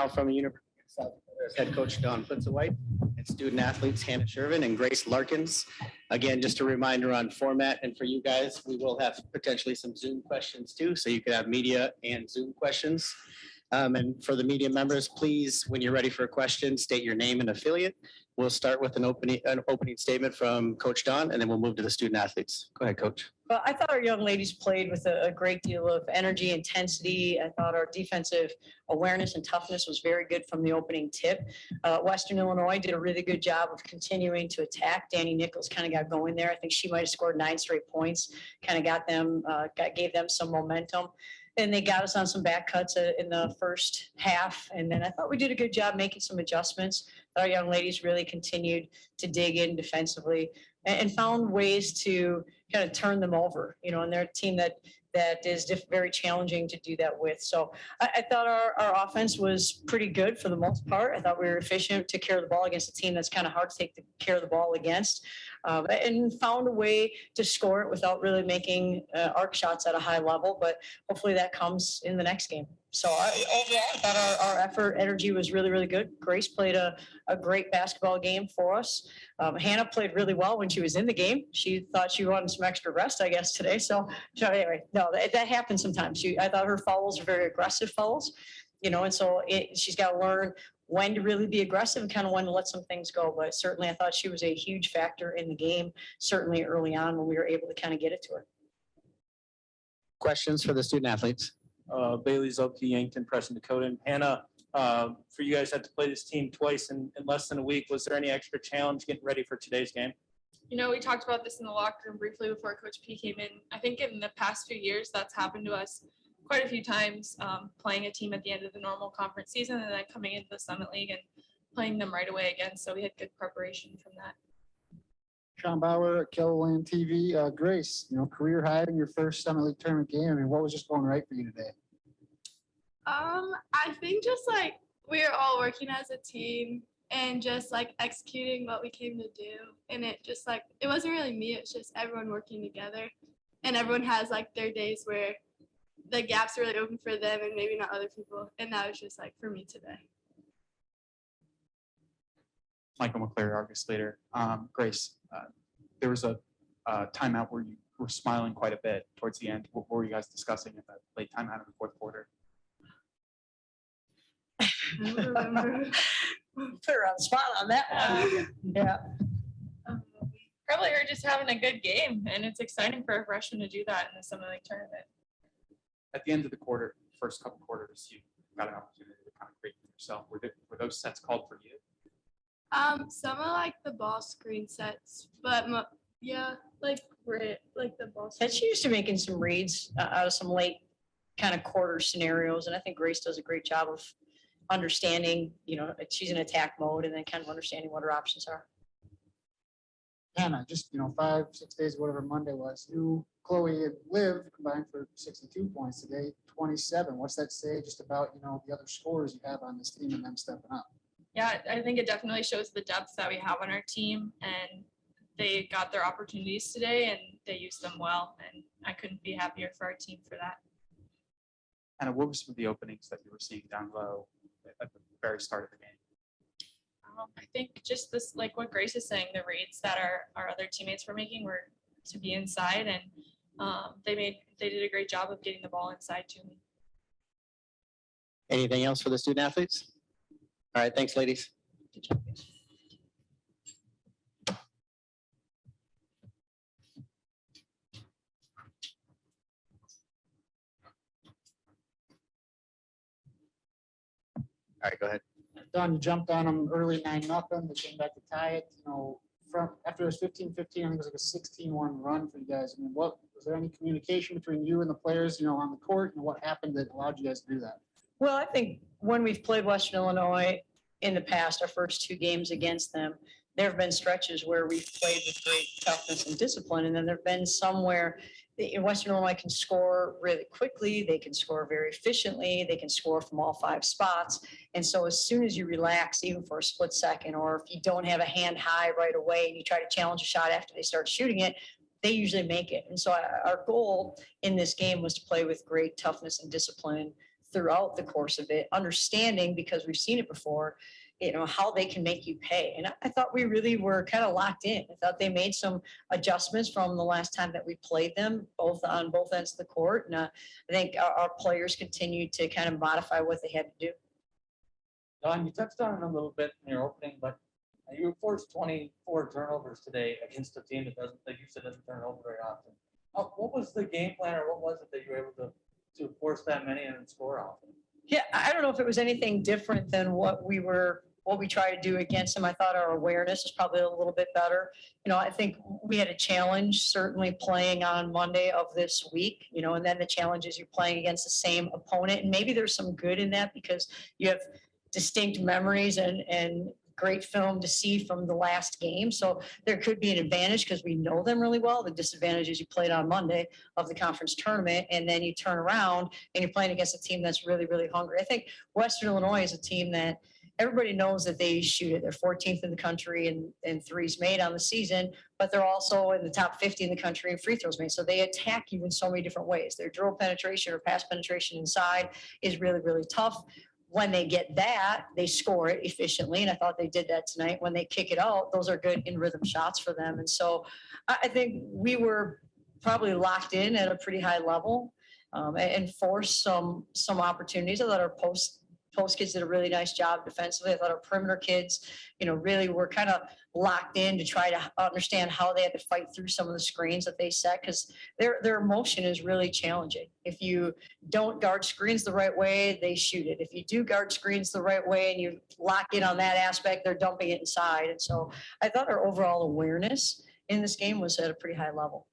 now from the University of South Dakota, head coach Dawn White and student athletes Hannah Shervin and Grace Larkins. Again, just a reminder on format, and for you guys, we will have potentially some Zoom questions too, so you can have media and Zoom questions. And for the media members, please, when you're ready for a question, state your name and affiliate. We'll start with an opening statement from Coach Dawn, and then we'll move to the student athletes. Go ahead, Coach. Well, I thought our young ladies played with a great deal of energy, intensity. I thought our defensive awareness and toughness was very good from the opening tip. Western Illinois did a really good job of continuing to attack. Danny Nichols kind of got going there. I think she might have scored 9 straight points, kind of gave them some momentum. And they got us on some back cuts in the first half. And then I thought we did a good job making some adjustments. Our young ladies really continued to dig in defensively and found ways to kind of turn them over, and they're a team that is very challenging to do that with. So I thought our offense was pretty good for the most part. I thought we were efficient to carry the ball against a team that's kind of hard to take care of the ball against, and found a way to score it without really making arc shots at a high level. But hopefully that comes in the next game. So overall, I thought our effort, energy was really, really good. Grace played a great basketball game for us. Hannah played really well when she was in the game. She thought she wanted some extra rest, I guess, today. So anyway, no, that happens sometimes. I thought her fouls are very aggressive fouls, and so she's got to learn when to really be aggressive and kind of when to let some things go. But certainly I thought she was a huge factor in the game, certainly early on when we were able to kind of get it to her. Questions for the student athletes? Bailey Zopke, Yankton, Preston Dakota. And Hannah, for you guys had to play this team twice in less than a week. Was there any extra challenge getting ready for today's game? We talked about this in the locker room briefly before Coach P came in. I think in the past few years, that's happened to us quite a few times, playing a team at the end of the normal conference season and then coming into the Summit League and playing them right away again. So we had good preparation from that. Sean Bauer, Kellerland TV. Grace, career high in your first Summit League tournament game. I mean, what was just going right for you today? I think just we were all working as a team and just executing what we came to do. And it just it wasn't really me, it's just everyone working together. And everyone has their days where the gaps are really open for them and maybe not other people. And that was just for me today. Michael McCleary, Argus Leader. Grace, there was a timeout where you were smiling quite a bit towards the end. What were you guys discussing at that late timeout in the fourth quarter? I don't remember. Put her on the spot on that one. Yeah. Probably her just having a good game, and it's exciting for a freshman to do that in the Summit League tournament. At the end of the first couple quarters, you got an opportunity to kind of create for yourself. Were those sets called for you? Some of the ball screen sets, but yeah, the ball. That's used to making some reads out of some late kind of quarter scenarios, and I think Grace does a great job of understanding. She's in attack mode, and then kind of understanding what her options are. Hannah, just 5-6 days, whatever Monday was. You, Chloe, and Liv combined for 62 points today, 27. What's that say just about the other scores you have on this team and them stepping up? Yeah, I think it definitely shows the depth that we have on our team, and they got their opportunities today and they used them well, and I couldn't be happier for our team for that. And what were some of the openings that you were seeing down low at the very start of the game? I think just this, what Grace is saying, the reads that our other teammates were making were to be inside, and they did a great job of getting the ball inside to me. Anything else for the student athletes? All right, thanks, ladies. Good job. All right, go ahead. Don, you jumped on them early 9-0. They came back to tie it. From after it was 15-15, I think it was a 16-1 run for you guys. I mean, was there any communication between you and the players, on the court, and what happened that allowed you guys to do that? Well, I think when we've played Western Illinois in the past, our first 2 games against them, there have been stretches where we've played with great toughness and discipline, and then there have been somewhere Western Illinois can score really quickly. They can score very efficiently. They can score from all 5 spots. And so as soon as you relax, even for a split second, or if you don't have a hand high right away and you try to challenge a shot after they start shooting it, they usually make it. And so our goal in this game was to play with great toughness and discipline throughout the course of it, understanding, because we've seen it before, how they can make you pay. And I thought we really were kind of locked in. I thought they made some adjustments from the last time that we played them, both on both ends of the court. And I think our players continued to kind of modify what they had to do. Don, you touched on it a little bit in your opening, but you forced 24 turnovers today against a team that doesn't, like you said, doesn't turn over very often. What was the game plan, or what was it that you were able to force that many and score often? Yeah, I don't know if it was anything different than what we tried to do against them. I thought our awareness was probably a little bit better. I think we had a challenge certainly playing on Monday of this week, and then the challenge is you're playing against the same opponent. And maybe there's some good in that because you have distinct memories and great film to see from the last game. So there could be an advantage because we know them really well. The disadvantage is you played on Monday of the conference tournament, and then you turn around and you're playing against a team that's really, really hungry. I think Western Illinois is a team that everybody knows that they shoot it. They're 14th in the country in threes made on the season, but they're also in the top 50 in the country in free throws made. So they attack you in so many different ways. Their dribble penetration or pass penetration inside is really, really tough. When they get that, they score it efficiently. And I thought they did that tonight. When they kick it out, those are good in rhythm shots for them. And so I think we were probably locked in at a pretty high level and forced some opportunities. I thought our post kids did a really nice job defensively. I thought our perimeter kids, really were kind of locked in to try to understand how they had to fight through some of the screens that they set, because their motion is really challenging. If you don't guard screens the right way, they shoot it. If you do guard screens the right way and you lock in on that aspect, they're dumping it inside. And so I thought our overall awareness in this game was at a pretty high level.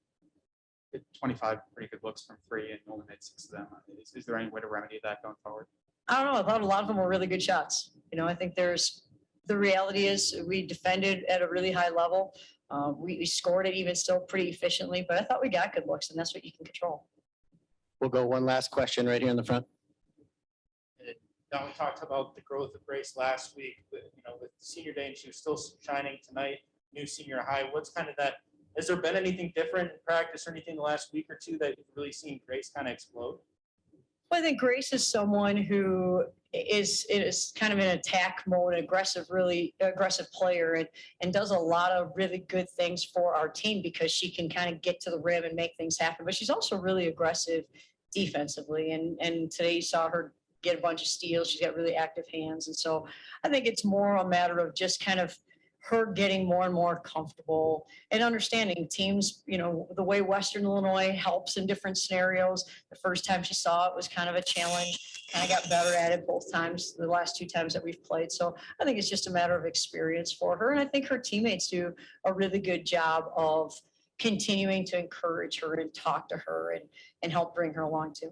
25 pretty good looks from three and only made 6 of them. Is there any way to remedy that going forward? I don't know. I thought a lot of them were really good shots. I think the reality is we defended at a really high level. We scored it even still pretty efficiently, but I thought we got good looks, and that's what you can control. We'll go one last question right here in the front. Don, we talked about the growth of Grace last week, but, with senior day, and she was still shining tonight, new senior high. What's kind of that? Has there been anything different in practice or anything in the last week or two that you've really seen Grace kind of explode? Well, I think Grace is someone who is kind of in attack mode, really aggressive player, and does a lot of really good things for our team because she can kind of get to the rim and make things happen. But she's also really aggressive defensively. And today you saw her get a bunch of steals. She's got really active hands. And so I think it's more a matter of just kind of her getting more and more comfortable and understanding teams, the way Western Illinois helps in different scenarios. The first time she saw it was kind of a challenge, kind of got better at it both times, the last 2 times that we've played. So I think it's just a matter of experience for her. And I think her teammates do a really good job of continuing to encourage her and talk to her and help bring her along too.